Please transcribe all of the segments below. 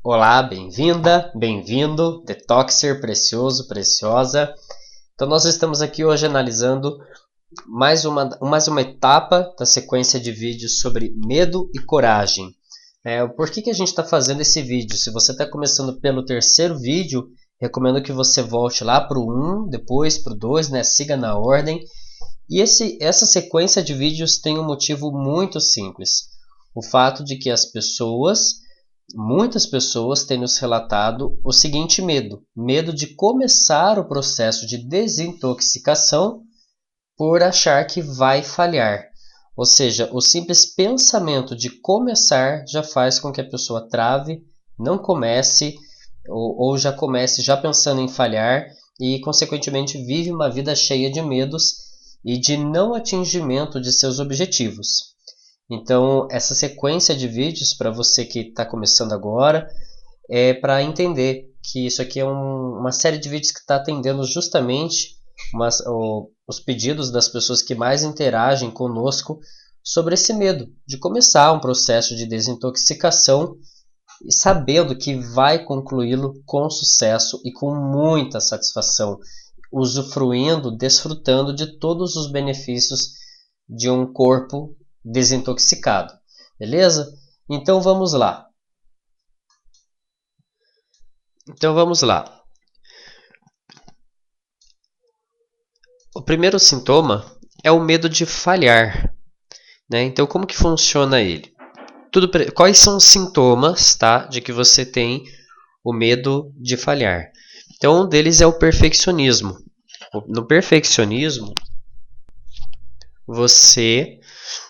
Olá, bem-vinda, bem-vindo, detoxer precioso, preciosa. Então nós estamos aqui hoje analisando mais uma etapa da sequência de vídeos sobre medo e coragem. Por que a gente está fazendo esse vídeo? Se você está começando pelo terceiro vídeo, recomendo que você volte lá para o 1, depois para o 2, siga na ordem. E essa sequência de vídeos tem um motivo muito simples. O fato de que muitas pessoas têm nos relatado o seguinte medo de começar o processo de desintoxicação por achar que vai falhar. Ou seja, o simples pensamento de começar já faz com que a pessoa trave, não comece ou já comece já pensando em falhar e, consequentemente, vive uma vida cheia de medos e de não atingimento de seus objetivos. Então, essa sequência de vídeos, para você que está começando agora, é para entender que isso aqui é uma série de vídeos que está atendendo justamente os pedidos das pessoas que mais interagem conosco sobre esse medo de começar um processo de desintoxicação, sabendo que vai concluí-lo com sucesso e com muita satisfação, desfrutando de todos os benefícios de um corpo desintoxicado. Beleza? Então vamos lá. O primeiro sintoma é o medo de falhar. Então, como que funciona ele? Quais são os sintomas, de que você tem o medo de falhar? Então, um deles é o perfeccionismo. No perfeccionismo, você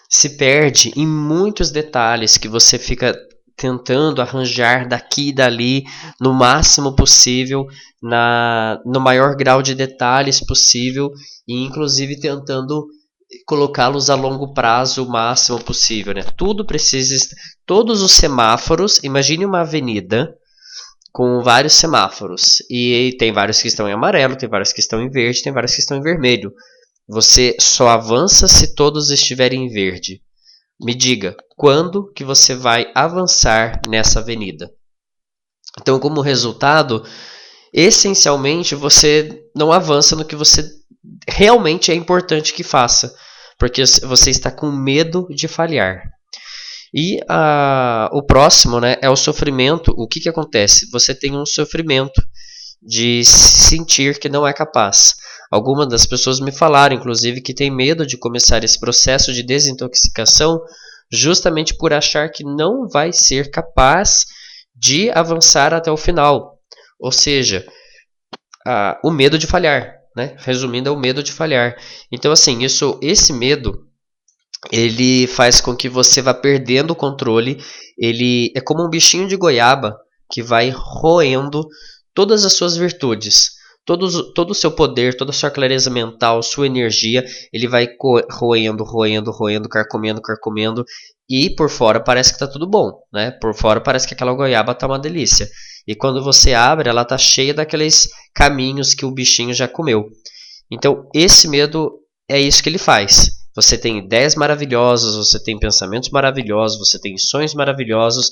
se perde em muitos detalhes que você fica tentando arranjar daqui e dali no máximo possível, no maior grau de detalhes possível e inclusive tentando colocá-los a longo prazo o máximo possível. Todos os semáforos, imagine uma avenida com vários semáforos e tem vários que estão em amarelo, tem vários que estão em verde, tem vários que estão em vermelho. Você só avança se todos estiverem em verde. Me diga, quando que você vai avançar nessa avenida? Então, como resultado, essencialmente, você não avança no que você realmente é importante que faça, porque você está com medo de falhar. E o próximo, é o sofrimento. O que acontece? Você tem um sofrimento de sentir que não é capaz. Algumas das pessoas me falaram, inclusive, que tem medo de começar esse processo de desintoxicação justamente por achar que não vai ser capaz de avançar até o final. Ou seja, o medo de falhar. Resumindo, é o medo de falhar. Então, assim, esse medo, ele faz com que você vá perdendo o controle. Ele é como um bichinho de goiaba que vai roendo todas as suas virtudes. Todo o seu poder, toda a sua clareza mental, sua energia, ele vai roendo, carcomendo, e por fora parece que está tudo bom, Por fora parece que aquela goiaba está uma delícia. E quando você abre, ela está cheia daqueles caminhos que o bichinho já comeu. Então, esse medo é isso que ele faz. Você tem ideias maravilhosas, você tem pensamentos maravilhosos, você tem sonhos maravilhosos,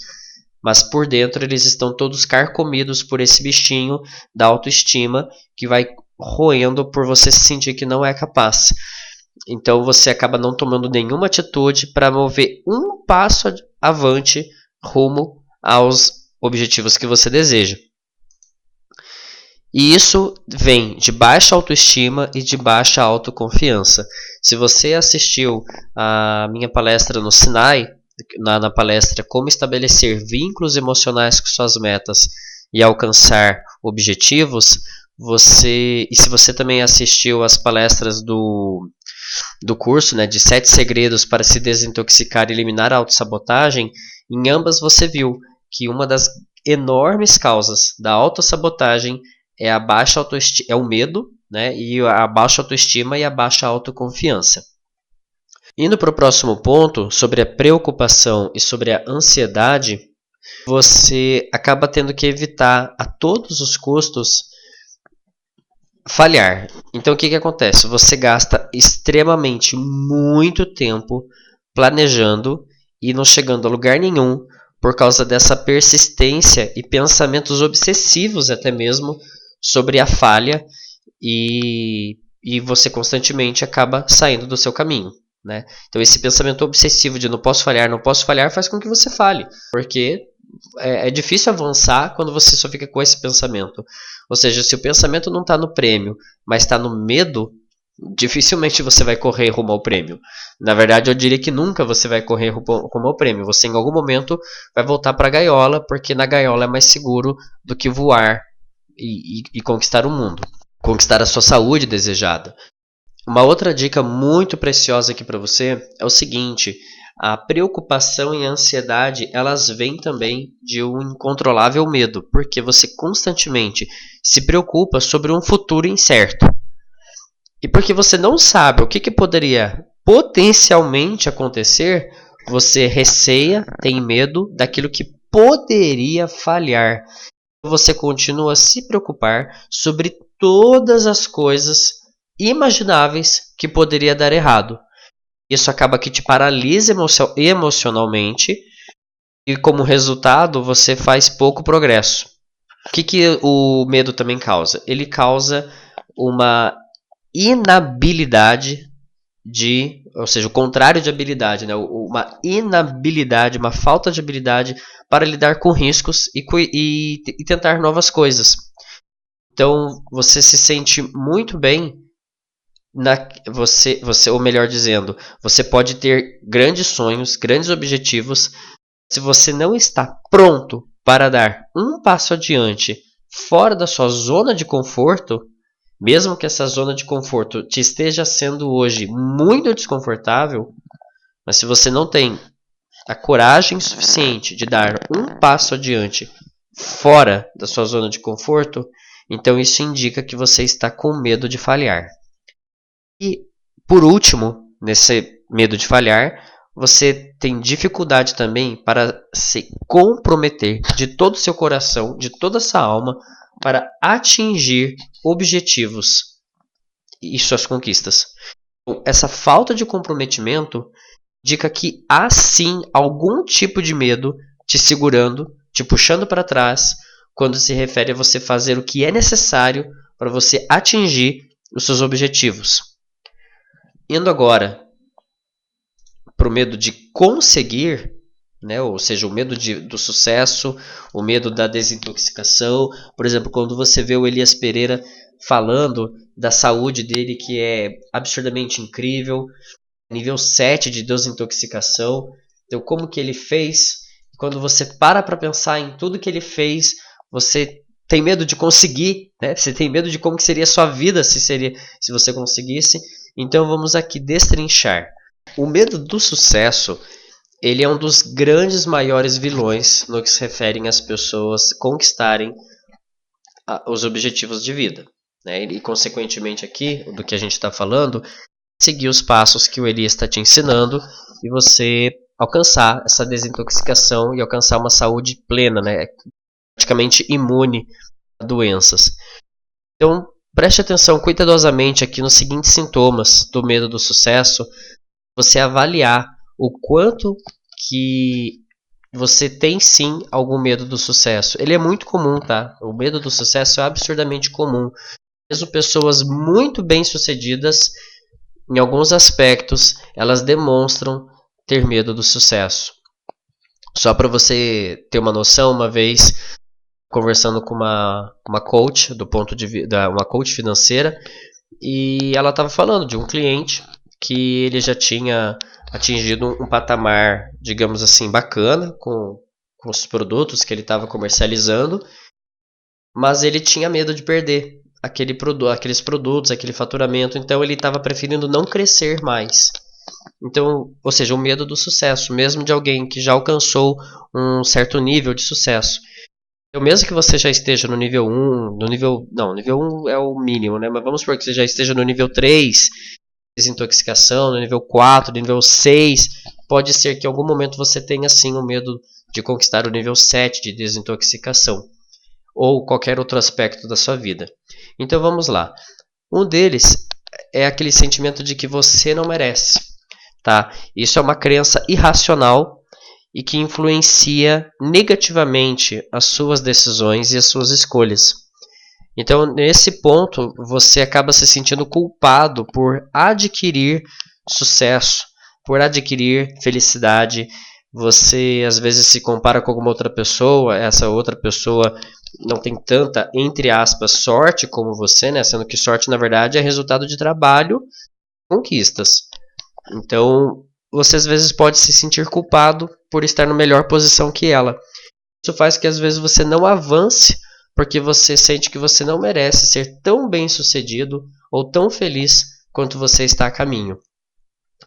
mas por dentro eles estão todos carcomidos por esse bichinho da autoestima que vai roendo por você sentir que não é capaz. Então você acaba não tomando nenhuma atitude para mover um passo avante rumo aos objetivos que você deseja. E isso vem de baixa autoestima e de baixa autoconfiança. Se você assistiu a minha palestra no Sinai, na palestra Como Estabelecer Vínculos Emocionais com Suas Metas e Alcançar Objetivos, e se você também assistiu as palestras do curso de 7 segredos para se desintoxicar e eliminar a autossabotagem, em ambas você viu que uma das enormes causas da autossabotagem é a baixa autoestima, é o medo, e a baixa autoestima e a baixa autoconfiança. Indo para o próximo ponto, sobre a preocupação e sobre a ansiedade, você acaba tendo que evitar a todos os custos falhar. Então, o que acontece? Você gasta extremamente muito tempo planejando e não chegando a lugar nenhum, por causa dessa persistência e pensamentos obsessivos até mesmo sobre a falha e você constantemente acaba saindo do seu caminho, né? Então esse pensamento obsessivo de não posso falhar faz com que você falhe, porque é difícil avançar quando você só fica com esse pensamento. Ou seja, se o pensamento não está no prêmio, mas está no medo, dificilmente você vai correr rumo ao prêmio. Na verdade, eu diria que nunca você vai correr rumo ao prêmio. Você em algum momento vai voltar para a gaiola, porque na gaiola é mais seguro do que voar e conquistar o mundo, conquistar a sua saúde desejada. Uma outra dica muito preciosa aqui para você é o seguinte: a preocupação e a ansiedade, elas vêm também de um incontrolável medo, porque você constantemente se preocupa sobre um futuro incerto. E porque você não sabe o que poderia potencialmente acontecer, você receia, tem medo daquilo que poderia falhar. Você continua a se preocupar sobre todas as coisas imagináveis que poderia dar errado. Isso acaba que te paralisa emocionalmente e, como resultado, você faz pouco progresso. O que o medo também causa? Ele causa uma inabilidade ou seja, o contrário de habilidade, né? Uma inabilidade, uma falta de habilidade para lidar com riscos e tentar novas coisas. Então, você se sente muito bem, ou melhor dizendo, você pode ter grandes sonhos, grandes objetivos. Se você não está pronto para dar um passo adiante fora da sua zona de conforto, mesmo que essa zona de conforto te esteja sendo hoje muito desconfortável, mas se você não tem a coragem suficiente de dar um passo adiante fora da sua zona de conforto, então isso indica que você está com medo de falhar. E, por último, nesse medo de falhar, você tem dificuldade também para se comprometer de todo o seu coração, de toda a sua alma, para atingir objetivos e suas conquistas. Então, essa falta de comprometimento indica que há sim algum tipo de medo te segurando, te puxando para trás, quando se refere a você fazer o que é necessário para você atingir os seus objetivos. Indo agora para o medo de conseguir, né? Ou seja, o medo do sucesso, o medo da desintoxicação. Por exemplo, quando você vê o Elias Pereira falando da saúde dele, que é absurdamente incrível, nível 7 de desintoxicação. Então, como que ele fez? Quando você para pensar em tudo que ele fez, você tem medo de conseguir, né? Você tem medo de como que seria a sua vida se você conseguisse. Então, vamos aqui destrinchar. O medo do sucesso, ele é um dos grandes maiores vilões no que se refere às pessoas conquistarem os objetivos de vida, né? E, consequentemente, aqui, do que a gente está falando, seguir os passos que o Elias está te ensinando e você alcançar essa desintoxicação e alcançar uma saúde plena, né? Praticamente imune a doenças. Então, preste atenção cuidadosamente aqui nos seguintes sintomas do medo do sucesso, você avaliar o quanto que você tem sim algum medo do sucesso. Ele é muito comum, tá? O medo do sucesso é absurdamente comum. Mesmo pessoas muito bem-sucedidas, em alguns aspectos, elas demonstram ter medo do sucesso. Só para você ter uma noção, uma vez conversando com uma coach uma coach financeira, e ela estava falando de um cliente que ele já tinha atingido um patamar, digamos assim, bacana com os produtos que ele estava comercializando, mas ele tinha medo de perder aqueles produtos, aquele faturamento, então ele estava preferindo não crescer mais. Então, ou seja, o medo do sucesso, mesmo de alguém que já alcançou um certo nível de sucesso. Então, mesmo que você já esteja no nível 1, nível 1 é o mínimo, né? Mas vamos supor que você já esteja no nível 3, desintoxicação, no nível 4, no nível 6, pode ser que em algum momento você tenha sim o medo de conquistar o nível 7 de desintoxicação, ou qualquer outro aspecto da sua vida. Então vamos lá. Um deles é aquele sentimento de que você não merece, tá? Isso é uma crença irracional e que influencia negativamente as suas decisões e as suas escolhas. Então, nesse ponto, você acaba se sentindo culpado por adquirir sucesso, por adquirir felicidade. Você às vezes se compara com alguma outra pessoa, essa outra pessoa não tem tanta, entre aspas, sorte como você, né? Sendo que sorte, na verdade, é resultado de trabalho, conquistas. Então, você às vezes pode se sentir culpado por estar na melhor posição que ela. Isso faz que às vezes você não avance porque você sente que você não merece ser tão bem sucedido ou tão feliz quanto você está a caminho.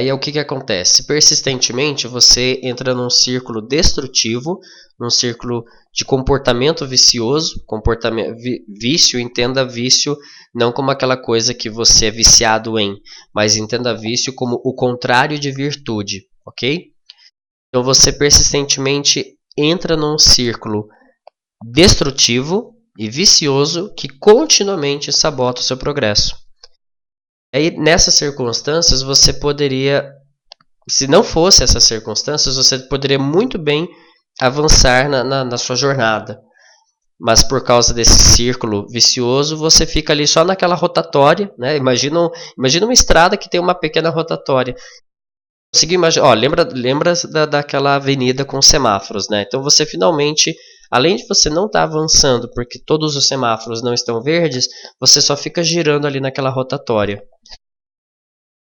Aí o que acontece? Persistentemente você entra num círculo destrutivo, num círculo de comportamento vicioso, vício, entenda vício não como aquela coisa que você é viciado em, mas entenda vício como o contrário de virtude, ok? Então você persistentemente entra num círculo destrutivo e vicioso que continuamente sabota o seu progresso. Aí, nessas circunstâncias, você poderia, se não fosse essas circunstâncias, você poderia muito bem avançar na sua jornada. Mas por causa desse círculo vicioso, você fica ali só naquela rotatória, né? Imagina uma estrada que tem uma pequena rotatória. Consegui imaginar, lembra daquela avenida com semáforos, né? Então você finalmente, além de você não estar avançando porque todos os semáforos não estão verdes, você só fica girando ali naquela rotatória.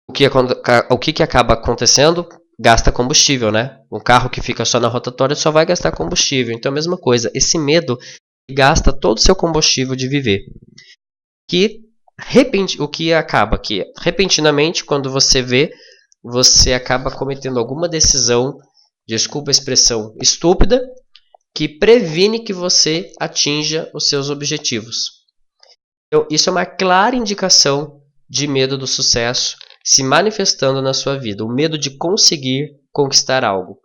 O que acaba acontecendo? Gasta combustível, né? Um carro que fica só na rotatória só vai gastar combustível. Então a mesma coisa, esse medo gasta todo o seu combustível de viver. O que acaba que repentinamente, quando você vê, você acaba cometendo alguma decisão, desculpa a expressão, estúpida, que previne que você atinja os seus objetivos. Então, isso é uma clara indicação de medo do sucesso se manifestando na sua vida, o medo de conseguir conquistar algo.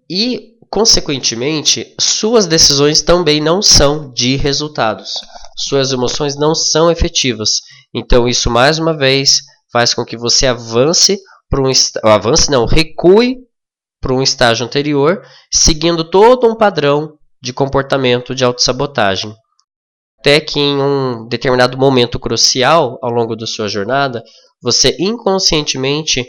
E, consequentemente, suas decisões também não são de resultados. Suas emoções não são efetivas. Então, isso mais uma vez faz com que você recue para um estágio anterior, seguindo todo um padrão de comportamento de autossabotagem. Até que em um determinado momento crucial ao longo da sua jornada, você inconscientemente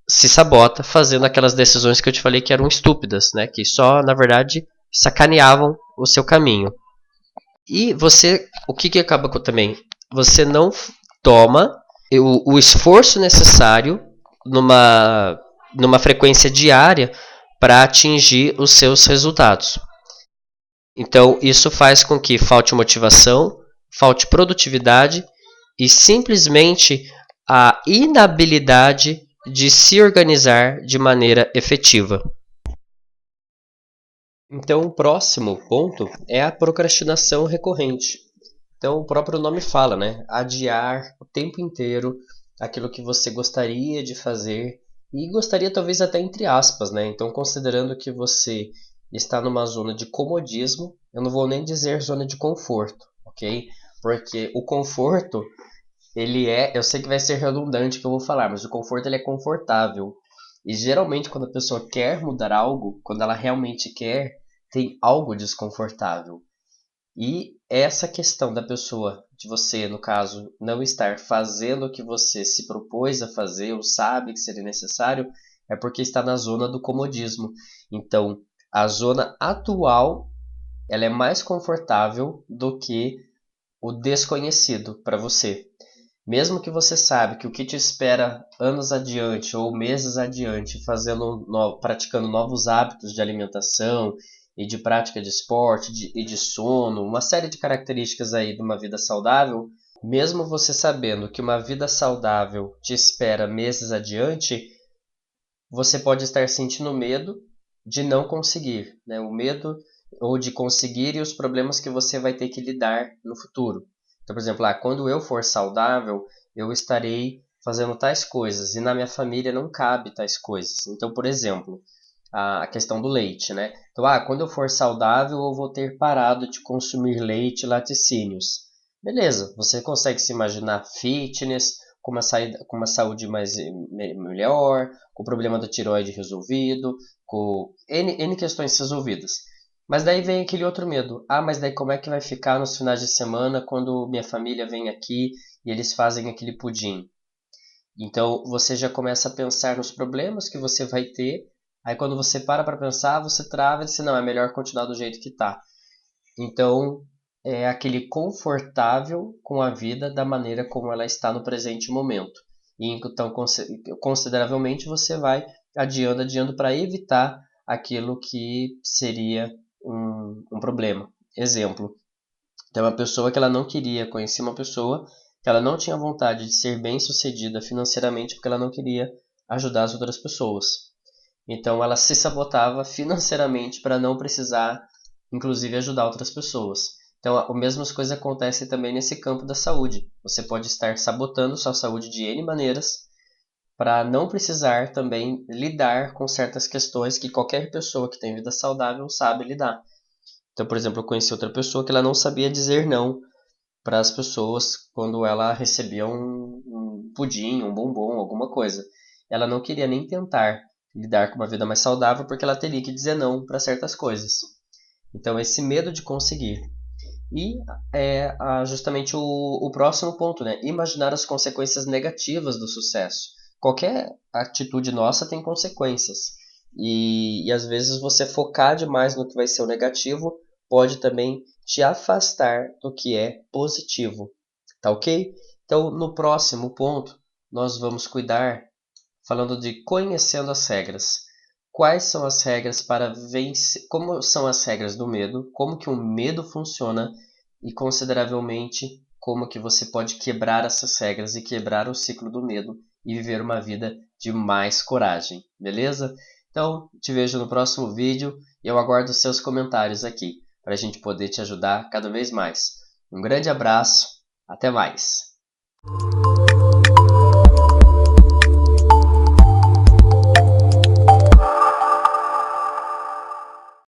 se sabota fazendo aquelas decisões que eu te falei que eram estúpidas, né? Que só, na verdade, sacaneavam o seu caminho. E o que acaba também? Você não toma o esforço necessário numa frequência diária para atingir os seus resultados. Então, isso faz com que falte motivação, falte produtividade e simplesmente a inabilidade de se organizar de maneira efetiva. Então, o próximo ponto é a procrastinação recorrente. Então, o próprio nome fala, né? Adiar o tempo inteiro aquilo que você gostaria de fazer e gostaria talvez até entre aspas, né? Então, considerando que você está numa zona de comodismo, eu não vou nem dizer zona de conforto, ok? Porque o conforto, eu sei que vai ser redundante o que eu vou falar, mas o conforto ele é confortável. E geralmente quando a pessoa quer mudar algo, quando ela realmente quer, tem algo desconfortável. E essa questão da pessoa, de você, no caso, não estar fazendo o que você se propôs a fazer ou sabe que seria necessário, é porque está na zona do comodismo. Então, a zona atual ela é mais confortável do que o desconhecido para você. Mesmo que você sabe que o que te espera anos adiante ou meses adiante, praticando novos hábitos de alimentação e de prática de esporte e de sono, uma série de características aí de uma vida saudável, mesmo você sabendo que uma vida saudável te espera meses adiante, você pode estar sentindo medo de não conseguir, né? O medo ou de conseguir e os problemas que você vai ter que lidar no futuro. Então, por exemplo, quando eu for saudável, eu estarei fazendo tais coisas e na minha família não cabe tais coisas. Então, por exemplo, a questão do leite, né? Então, quando eu for saudável, eu vou ter parado de consumir leite e laticínios. Beleza, você consegue se imaginar fitness, com uma saúde melhor, com o problema da tireoide resolvido, com N questões resolvidas. Mas daí vem aquele outro medo. Ah, mas daí como é que vai ficar nos finais de semana quando minha família vem aqui e eles fazem aquele pudim? Então você já começa a pensar nos problemas que você vai ter. Aí quando você para pensar, você trava e diz, não, é melhor continuar do jeito que tá. Então é aquele confortável com a vida da maneira como ela está no presente momento. E então consideravelmente você vai adiando para evitar aquilo que seria um problema. Exemplo, tem uma pessoa que ela não queria conhecer uma pessoa que ela não tinha vontade de ser bem-sucedida financeiramente porque ela não queria ajudar as outras pessoas. Então ela se sabotava financeiramente para não precisar, inclusive, ajudar outras pessoas. Então, a mesmas coisas acontecem também nesse campo da saúde. Você pode estar sabotando sua saúde de N maneiras para não precisar também lidar com certas questões que qualquer pessoa que tem vida saudável sabe lidar. Então, por exemplo, eu conheci outra pessoa que ela não sabia dizer não para as pessoas quando ela recebia um pudim, um bombom, alguma coisa. Ela não queria nem tentar lidar com uma vida mais saudável porque ela teria que dizer não para certas coisas. Então, esse medo de conseguir. E justamente o próximo ponto, né? Imaginar as consequências negativas do sucesso. Qualquer atitude nossa tem consequências. E às vezes você focar demais no que vai ser o negativo pode também te afastar do que é positivo. Tá ok? Então, no próximo ponto, nós vamos cuidar falando de conhecendo as regras. Quais são as regras para vencer? Como são as regras do medo? Como que o medo funciona? E consideravelmente como que você pode quebrar essas regras e quebrar o ciclo do medo e viver uma vida de mais coragem, beleza? Então, te vejo no próximo vídeo e eu aguardo seus comentários aqui para a gente poder te ajudar cada vez mais. Um grande abraço, até mais!